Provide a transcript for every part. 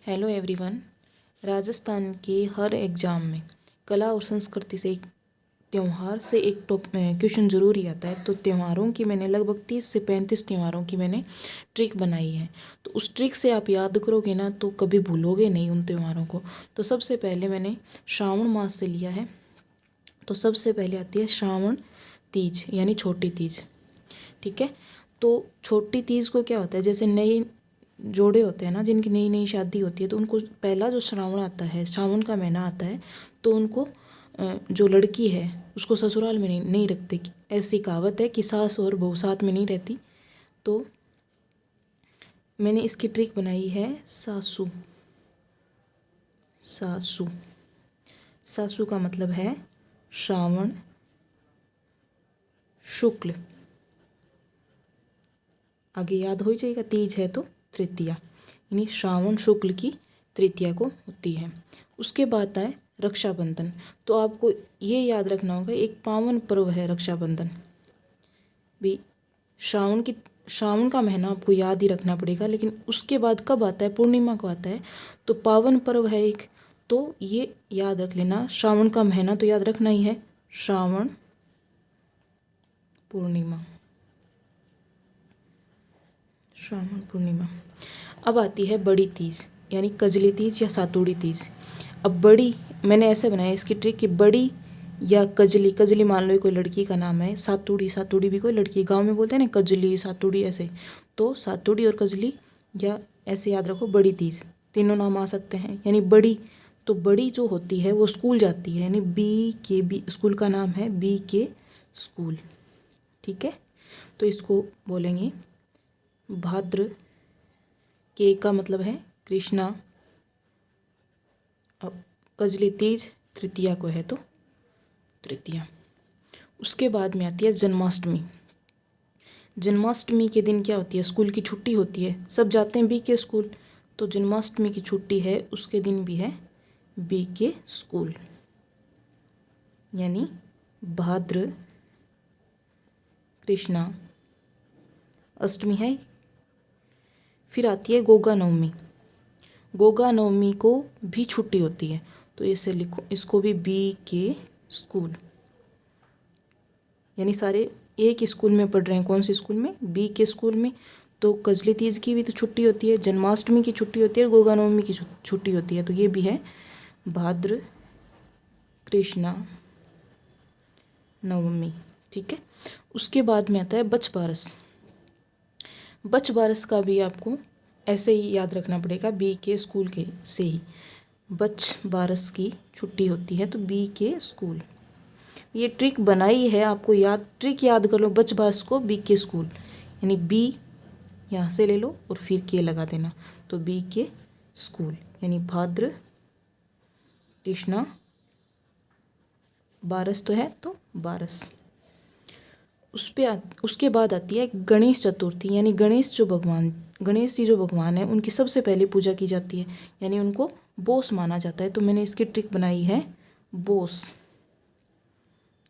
Hello everyone. Rajasthan के हर exam में कला और संस्कृति से एक त्यौहार से एक क्वेश्चन ज़रूर ही आता है। तो त्योहारों की मैंने लगभग 30 से 35 त्योहारों की मैंने ट्रिक बनाई है। तो उस ट्रिक से आप याद करोगे ना तो कभी भूलोगे नहीं उन त्योहारों को। तो सबसे पहले मैंने श्रावण मास से लिया है। तो सबसे पहले आती है श्रावण तीज यानी छोटी तीज। ठीक है। तो छोटी तीज को क्या होता है, जैसे नए जोड़े होते हैं ना, जिनकी नई नई शादी होती है, तो उनको पहला जो श्रावण आता है, श्रावण का महीना आता है, तो उनको जो लड़की है उसको ससुराल में नहीं रखते। ऐसी कहावत है कि सास और बहू साथ में नहीं रहती। तो मैंने इसकी ट्रिक बनाई है सासू। सासू सासू का मतलब है श्रावण शुक्ल। आगे याद हो जाएगा, तीज है तो तृतीया, यानी श्रावण शुक्ल की तृतीया को होती है। उसके बाद आए रक्षाबंधन। तो आपको ये याद रखना होगा, एक पावन पर्व है रक्षाबंधन भी। श्रावण का महीना आपको याद ही रखना पड़ेगा, लेकिन उसके बाद कब आता है, पूर्णिमा को आता है। तो पावन पर्व है एक, तो ये याद रख लेना। श्रावण का महीना तो याद रखना ही है, श्रावण पूर्णिमा। श्रावण पूर्णिमा। अब आती है बड़ी तीज यानी कजली तीज या सातुड़ी तीज। अब बड़ी मैंने ऐसे बनाया इसकी ट्रिक कि बड़ी या कजली, कजली मान लो कोई लड़की का नाम है, सातुड़ी, सातुड़ी भी कोई लड़की, गांव में बोलते हैं ना कजली सातुड़ी ऐसे। तो सातुड़ी और कजली या ऐसे याद रखो, बड़ी तीज तीनों नाम आ सकते हैं। यानी बड़ी, तो बड़ी जो होती है वो स्कूल जाती है, यानी बी स्कूल का नाम है BK स्कूल। ठीक है। तो इसको बोलेंगे भाद्र के का मतलब है कृष्णा। अब कजली तीज तृतीया को है तो तृतीया। उसके बाद में आती है जन्माष्टमी। जन्माष्टमी के दिन क्या होती है, स्कूल की छुट्टी होती है, सब जाते हैं BK स्कूल। तो जन्माष्टमी की छुट्टी है, उसके दिन भी है BK स्कूल, यानी भाद्र कृष्णा अष्टमी है। फिर आती है गोगा नवमी। गोगा नवमी को भी छुट्टी होती है, तो इसे लिखो, इसको भी BK स्कूल, यानी सारे एक ही स्कूल में पढ़ रहे हैं। कौन से स्कूल में, BK स्कूल में। तो कजली तीज की भी तो छुट्टी होती है, जन्माष्टमी की छुट्टी होती है, और गोगा नवमी की छुट्टी होती है। तो ये भी है भाद्र कृष्णा नवमी। ठीक है। उसके बाद में आता है बछ बारस। बछ बारस का भी आपको ऐसे ही याद रखना पड़ेगा, BK स्कूल के से ही बछ बारस की छुट्टी होती है, तो BK स्कूल। ये ट्रिक बनाई है आपको याद, ट्रिक याद कर लो, बछ बारस को BK स्कूल, यानी B यहाँ से ले लो और फिर K लगा देना, तो BK स्कूल, यानी भाद्र कृष्णा बारस तो है तो बारस। उसके बाद आती है गणेश चतुर्थी, यानी गणेश जी जो भगवान है उनकी सबसे पहले पूजा की जाती है, यानी उनको बोस माना जाता है। तो मैंने इसकी ट्रिक बनाई है बोस,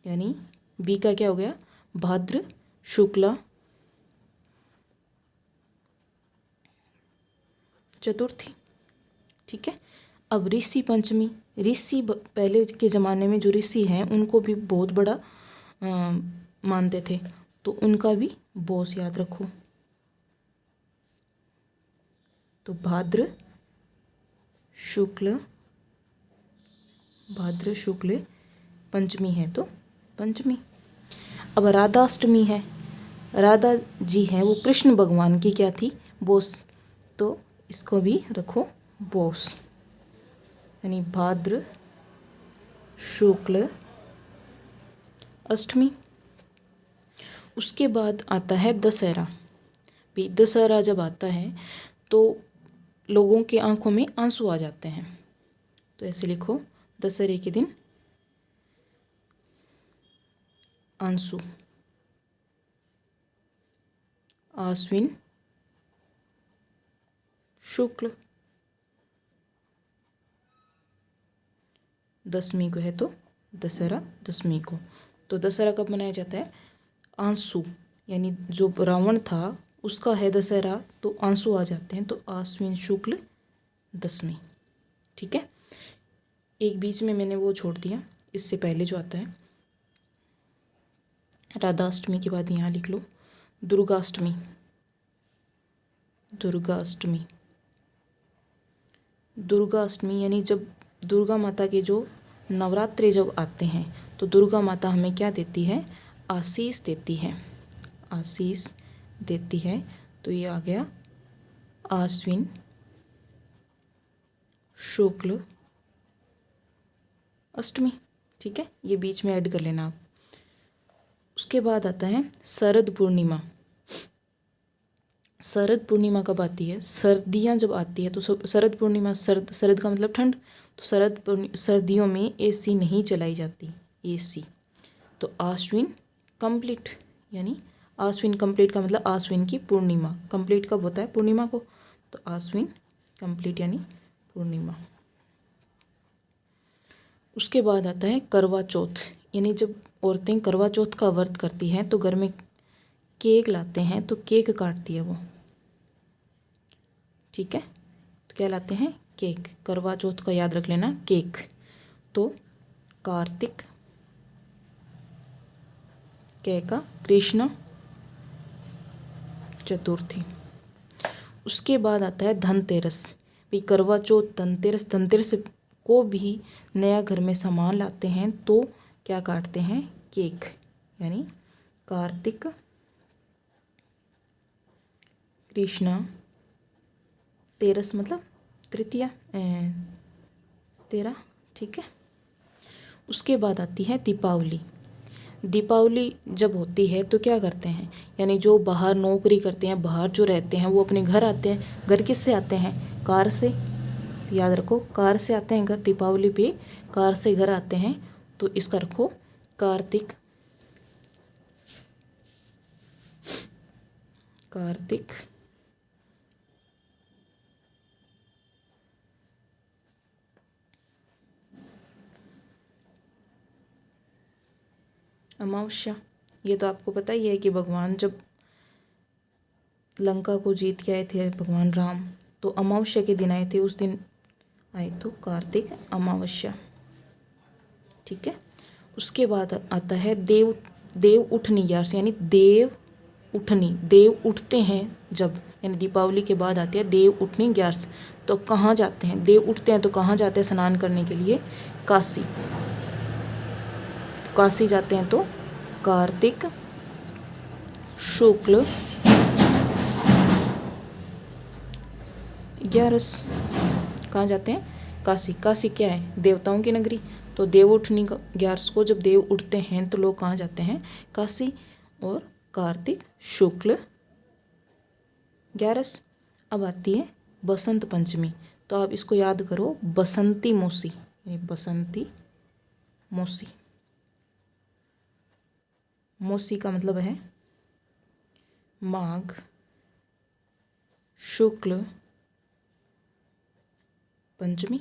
यानी B का क्या हो गया, भाद्र शुक्ला चतुर्थी। ठीक है। अब ऋषि पंचमी। ऋषि पहले के ज़माने में जो ऋषि हैं उनको भी बहुत बड़ा मानते थे, तो उनका भी बोस याद रखो। तो भाद्र शुक्ल पंचमी है तो पंचमी। अब राधाष्टमी है। राधा जी हैं वो कृष्ण भगवान की क्या थी, बोस, तो इसको भी रखो बोस, यानी भाद्र शुक्ल अष्टमी। उसके बाद आता है दशहरा। भी दशहरा जब आता है तो लोगों के आंखों में आंसू आ जाते हैं, तो ऐसे लिखो, दशहरे के दिन आंसू। आश्विन शुक्ल दशमी को है तो दशहरा दशमी को। तो दशहरा कब मनाया जाता है, आंसू, यानी जो रावण था उसका है दशहरा, तो आंसू आ जाते हैं, तो आश्विन शुक्ल दशमी। ठीक है, एक बीच में मैंने वो छोड़ दिया, इससे पहले जो आता है राधाष्टमी के बाद यहाँ लिख लो दुर्गाष्टमी। दुर्गाष्टमी, दुर्गाष्टमी यानी जब दुर्गा माता के जो नवरात्रि जब आते हैं तो दुर्गा माता हमें क्या देती है, आशीष देती है, आशीष देती है। तो ये आ गया आश्विन शुक्ल अष्टमी। ठीक है, ये बीच में ऐड कर लेना आप। उसके बाद आता है शरद पूर्णिमा। शरद पूर्णिमा कब आती है, सर्दियाँ जब आती है तो शरद पूर्णिमा, शरद का मतलब ठंड, तो सर्दियों में एसी नहीं चलाई जाती, एसी। तो आश्विन कंप्लीट, यानी आश्विन कंप्लीट का मतलब आश्विन की पूर्णिमा। कंप्लीट कब होता है, पूर्णिमा को, तो आश्विन कंप्लीट यानी पूर्णिमा। उसके बाद आता है करवा चौथ, यानी जब औरतें करवा चौथ का व्रत करती हैं तो घर में केक लाते हैं, तो केक काटती है वो। ठीक है, तो क्या लाते हैं, केक। करवा चौथ का याद रख लेना, केक। तो कार्तिक कै का कृष्ण चतुर्थी। उसके बाद आता है धनतेरस। भी करवा चौथ, धनतेरस, धनतेरस को भी नया घर में सामान लाते हैं तो क्या काटते हैं, केक। यानी कार्तिक कृष्णा तेरस मतलब तृतीया, तेरह। ठीक है, उसके बाद आती है दीपावली। दीपावली जब होती है तो क्या करते हैं, यानी जो बाहर नौकरी करते हैं, बाहर जो रहते हैं वो अपने घर आते हैं। घर किससे आते हैं, कार से। याद रखो, कार से आते हैं घर, दीपावली पे कार से घर आते हैं। तो इसका रखो कार्तिक, कार्तिक अमावस्या। ये तो आपको पता ही है कि भगवान जब लंका को जीत के आए थे भगवान राम, तो अमावस्या के दिन आए थे, उस दिन आए, तो कार्तिक अमावस्या। ठीक है, उसके बाद आता है देव उठनी ग्यारस, यानी देव उठनी, देव उठते हैं जब, यानी दीपावली के बाद आती है देव उठनी ग्यारस। तो कहाँ जाते हैं, देव उठते हैं तो कहाँ जाते हैं स्नान करने के लिए, काशी। काशी जाते हैं तो कार्तिक शुक्ल ग्यारस। कहाँ जाते हैं, काशी। काशी क्या है, देवताओं की नगरी। तो देव उठनी ग्यारस को जब देव उठते हैं तो लोग कहाँ जाते हैं, काशी। और कार्तिक शुक्ल ग्यारस। अब आती है बसंत पंचमी। तो आप इसको याद करो, बसंती मौसी, यानी बसंती मौसी। मौसी का मतलब है माघ शुक्ल पंचमी।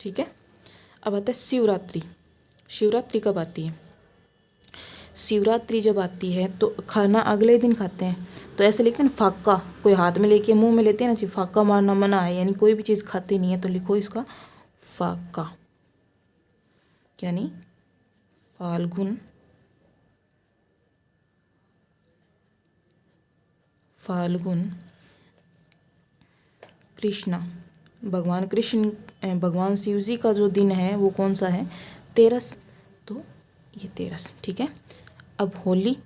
ठीक है, अब आता है शिवरात्रि। शिवरात्रि कब आती है, शिवरात्रि जब आती है तो खाना अगले दिन खाते हैं। तो ऐसे लिखते हैं ना, फाका, कोई हाथ में लेके मुंह में लेते हैं ना जी, फाका मारना मना है, यानी कोई भी चीज़ खाते नहीं है, तो लिखो इसका फाका, यानी फाल्गुन, फाल्गुन कृष्णा। भगवान कृष्ण, भगवान शिव जी का जो दिन है वो कौन सा है, तेरस। तो ये तेरस। ठीक है, अब होली।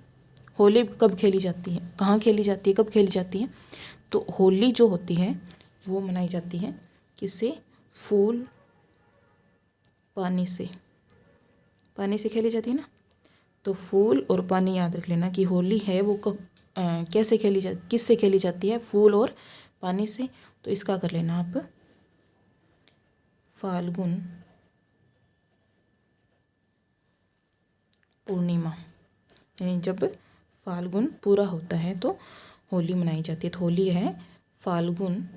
होली कब खेली जाती है, कहाँ खेली जाती है, कब खेली जाती है, तो होली जो होती है वो मनाई जाती है किससे, फूल पानी से, पानी से खेली जाती है ना। तो फूल और पानी याद रख लेना कि होली है वो कैसे खेली जा, किससे खेली जाती है, फूल और पानी से। तो इसका कर लेना आप फाल्गुन पूर्णिमा, यानी जब फाल्गुन पूरा होता है तो होली मनाई जाती है। तो होली है फाल्गुन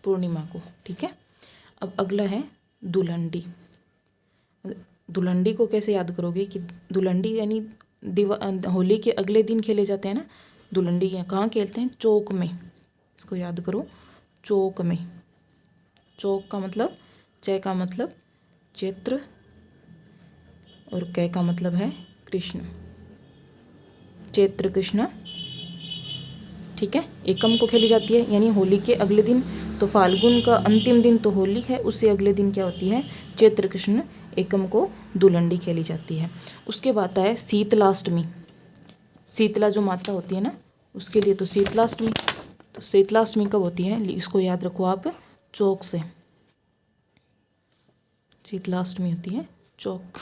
पूर्णिमा को। ठीक है, अब अगला है दुलंडी। दुलंडी को कैसे याद करोगे कि दुलंडी यानी होली के अगले दिन खेले जाते हैं ना दुलंडी। कहाँ खेलते हैं, चौक में, इसको याद करो, चौक में। चौक का मतलब, च का मतलब चैत्र और कै का मतलब है कृष्ण, चैत्र कृष्ण। ठीक है, एकम को खेली जाती है यानी होली के अगले दिन। तो फाल्गुन का अंतिम दिन तो होली है, उससे अगले दिन क्या होती है, चैत्र कृष्ण एकम को दुलंडी खेली जाती है। उसके बाद है शीतलाष्टमी। शीतला जो माता होती है ना, उसके लिए तो शीतलाष्टमी। तो शीतलाष्टमी कब होती है, इसको याद रखो आप चौक से। शीतलाष्टमी होती है चौक,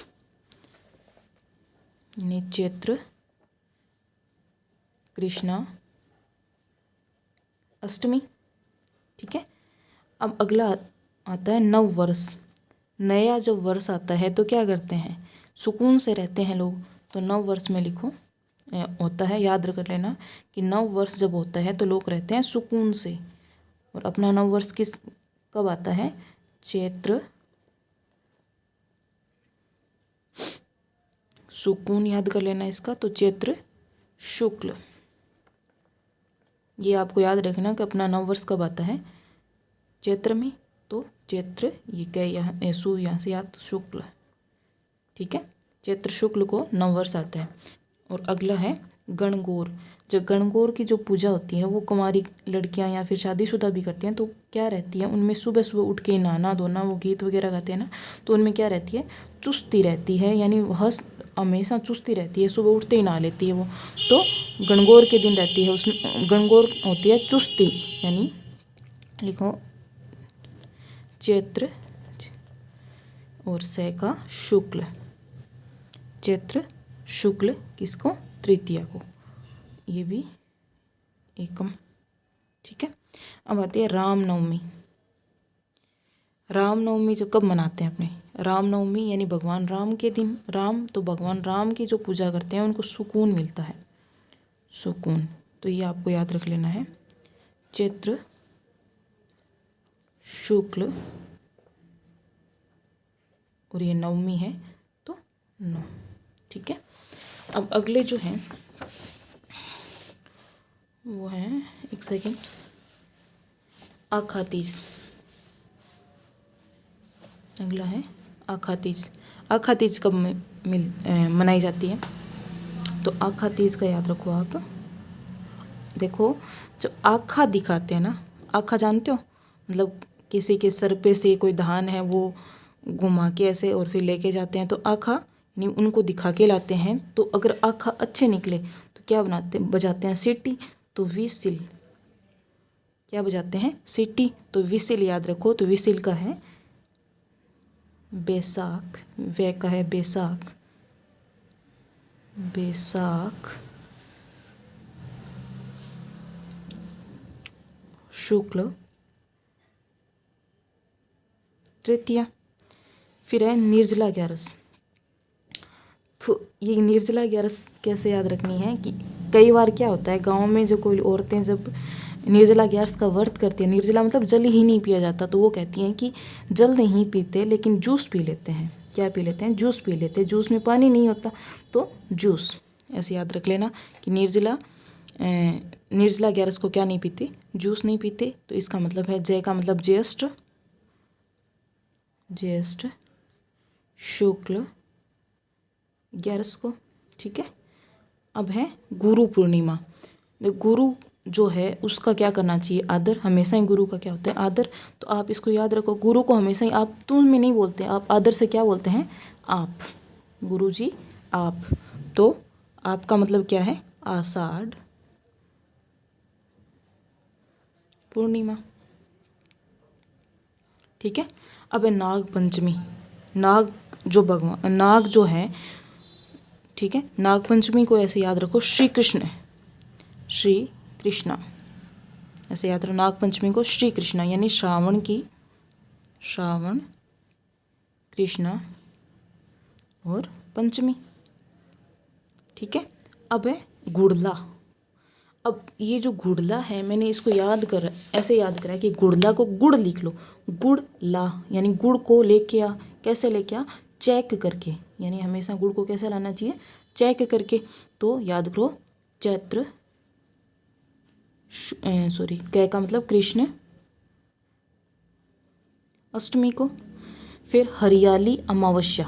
यानी चैत्र कृष्णा अष्टमी। ठीक है, अब अगला आता है नव वर्ष। नया जब वर्ष आता है तो क्या करते हैं, सुकून से रहते हैं लोग। तो नव वर्ष में लिखो होता है, याद रख लेना कि नव वर्ष जब होता है तो लोग रहते हैं सुकून से। और अपना नव वर्ष किस कब आता है, चैत्र, सुकून याद कर लेना इसका, तो चैत्र शुक्ल। ये आपको याद रखना कि अपना नव वर्ष कब आता है, चैत्र में। तो चैत्र, ये क्या यहाँ सु यहाँ से याद, शुक्ल। ठीक है, चैत्र शुक्ल को नव वर्ष आता है। और अगला है गणगौर। जब गणगौर की जो पूजा होती है वो कुंवारी लड़कियां या फिर शादीशुदा भी करती हैं। तो क्या रहती है उनमें, सुबह सुबह उठ के नहाना धोना, वो गीत वगैरह गाते हैं ना, तो उनमें क्या रहती है, चुस्ती रहती है, यानी वह हमेशा चुस्ती रहती है, सुबह उठते ही नहा लेती है वो। तो गणगौर के दिन रहती है, उसमें गणगौर होती है चुस्ती, यानी लिखो चैत्र और से का शुक्ल, चैत्र शुक्ल किसको, तृतीया को, ये भी एकम। ठीक है, अब आती है रामनवमी। रामनवमी जो कब मनाते हैं अपने, रामनवमी यानी भगवान राम के दिन। राम, तो भगवान राम की जो पूजा करते हैं उनको सुकून मिलता है, सुकून। तो ये आपको याद रख लेना है, चैत्र शुक्ल और ये नवमी है तो नौ। ठीक है, अब अगले जो हैं वो है, एक सेकेंड, आखा तीज। अगला है आखा तीज। आखा तीज कब मनाई जाती है, तो आखा तीज का याद रखो आप। देखो, जो आखा दिखाते हैं ना, आखा जानते हो, मतलब किसी के सर पे से कोई धान है वो घुमा के ऐसे और फिर लेके जाते हैं, तो आखा यानी उनको दिखा के लाते हैं। तो अगर आखा अच्छे निकले तो क्या बजाते हैं, सीटी, तो विसिल। क्या बजाते हैं, सीटी, तो विसिल याद रखो। तो विसिल का है बैसाख, वे का है बैसाख, बैसाख शुक्ल तृतीया। फिर है निर्जला ग्यारस। तो ये निर्जला ग्यारस कैसे याद रखनी है कि कई बार क्या होता है गाँव में, जो कोई औरतें जब निर्जला ग्यारस का व्रत करती है, निर्जला मतलब जल ही नहीं पिया जाता, तो वो कहती हैं कि जल नहीं पीते लेकिन जूस पी लेते हैं। क्या पी लेते हैं, जूस पी लेते हैं। जूस में पानी नहीं होता तो जूस, ऐसे याद रख लेना कि निर्जला ग्यारस को क्या नहीं पीते, जूस नहीं पीते। तो इसका मतलब है, जय का मतलब ज्येष्ठ, ज्येष्ठ शुक्ल ग्यारस को। ठीक है, अब है गुरु पूर्णिमा। गुरु जो है उसका क्या करना चाहिए, आदर। हमेशा ही गुरु का क्या होता है, आदर। तो आप इसको याद रखो, गुरु को हमेशा ही आप तुम में नहीं बोलते, आप आदर से क्या बोलते हैं, आप, गुरु जी आप। तो आपका मतलब क्या है, आषाढ़ पूर्णिमा। ठीक है, अब है नाग पंचमी। नाग जो है, ठीक है, नाग पंचमी को ऐसे याद रखो, श्री कृष्ण, श्री कृष्णा, ऐसे याद रखो। नाग पंचमी को श्री कृष्णा यानी श्रावण कृष्णा और पंचमी। ठीक है, अब है गुड़ला। अब ये जो गुड़ला है, मैंने इसको ऐसे याद करा कि गुड़ला को गुड़ लिख लो, गुड़ला यानी गुड़ को लेके आ, कैसे लेके आ, चेक करके, यानी हमेशा गुड़ को कैसे लाना चाहिए, चेक करके। तो याद करो, चैत्र सॉरी कै का मतलब कृष्ण अष्टमी को। फिर हरियाली अमावस्या,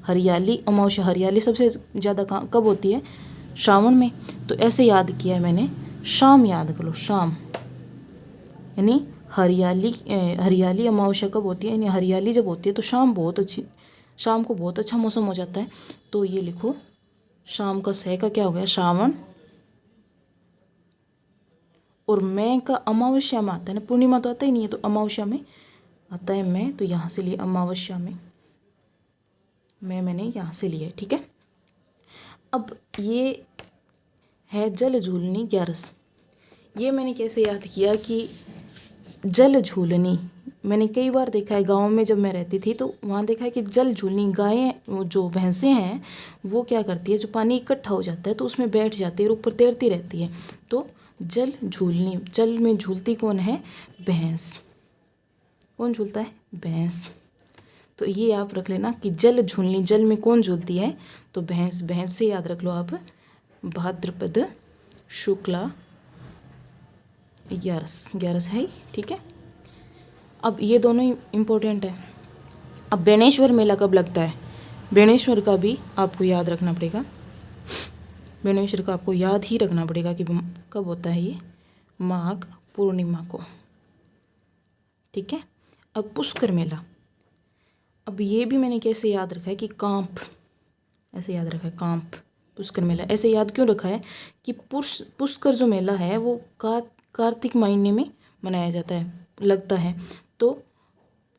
हरियाली अमावस्या, हरियाली सबसे ज़्यादा कब होती है? श्रावण में। तो ऐसे याद किया है मैंने, शाम याद करो, शाम, यानी हरियाली अमावस्या कब होती है, यानी हरियाली जब होती है तो शाम बहुत अच्छी, शाम को बहुत अच्छा मौसम हो जाता है। तो ये लिखो, शाम का सह का क्या हो गया? श्रावण। और मैं का अमावस्या में आता है ना, पूर्णिमा तो आता ही नहीं है, तो अमावस्या में आता है मैं, तो यहाँ से लिए अमावस्या में, मैंने यहाँ से लिया है, ठीक है। अब ये है जल झूलनी ग्यारस। ये मैंने कैसे याद किया कि जल झूलनी मैंने कई बार देखा है, गांव में जब मैं रहती थी तो वहाँ देखा है कि जल झूलनी, गायें जो भैंसें हैं वो क्या करती है, जो पानी इकट्ठा हो जाता है तो उसमें बैठ जाती है और ऊपर तैरती रहती है। तो जल झूलनी, जल में झूलती कौन है? भैंस। कौन झूलता है? भैंस। तो ये आप रख लेना कि जल झूलनी, जल में कौन झूलती है? तो भैंस। भैंस से याद रख लो आप, भाद्रपद शुक्ला ग्यारस, ग्यारस है ही, ठीक है। अब ये दोनों ही इम्पोर्टेंट है। अब बेणेश्वर मेला कब लगता है? बेणेश्वर का भी आपको याद रखना पड़ेगा, बेणेश्वर का आपको याद ही रखना पड़ेगा कि कब होता है ये? माघ पूर्णिमा को, ठीक है। अब पुष्कर मेला, अब ये भी मैंने कैसे याद रखा है कि कांप, ऐसे याद रखा है कांप, पुष्कर मेला। ऐसे याद क्यों रखा है कि पुष्कर जो मेला है वो कार्तिक महीने में मनाया जाता है, लगता है। तो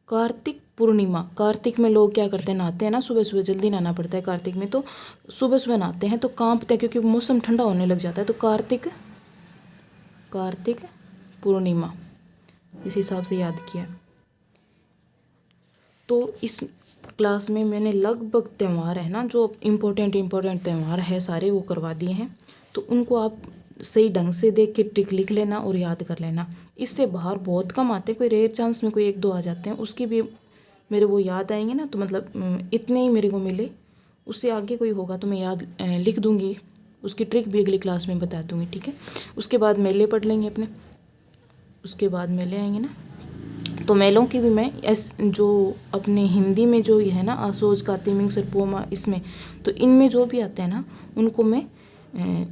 कार्तिक पूर्णिमा, कार्तिक में लोग क्या करते हैं? नहाते हैं ना, सुबह सुबह जल्दी नहाना पड़ता है कार्तिक में, तो सुबह सुबह नहाते हैं तो कांपते हैं क्योंकि मौसम ठंडा होने लग जाता है। तो कार्तिक पूर्णिमा, इस हिसाब से याद किया। तो इस क्लास में मैंने लगभग त्यौहार है ना, जो इम्पोर्टेंट त्यौहार है सारे वो करवा दिए हैं। तो उनको आप सही ढंग से देख के टिक लिख लेना और याद कर लेना। इससे बाहर बहुत कम आते हैं, कोई रेयर चांस में कोई एक दो आ जाते हैं, उसकी भी मेरे वो याद आएंगे ना, तो मतलब इतने ही मेरे को मिले। उससे आगे कोई होगा तो मैं याद लिख दूँगी, उसकी ट्रिक भी अगली क्लास में बता दूँगी, ठीक है। उसके बाद मेले पढ़ लेंगे अपने, उसके बाद मेले आएंगे ना, तो मेलों की भी मैं जो अपने हिंदी में जो ये है ना, आसोज काती मिंग पोमा, इसमें तो इनमें जो भी आते हैं ना उनको मैं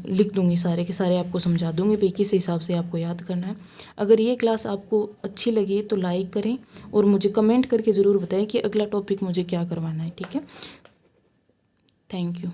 लिख दूंगी, सारे के सारे आपको समझा दूंगी भाई किस हिसाब से आपको याद करना है। अगर ये क्लास आपको अच्छी लगी तो लाइक करें और मुझे कमेंट करके ज़रूर बताएं कि अगला टॉपिक मुझे क्या करवाना है, ठीक है। Thank you.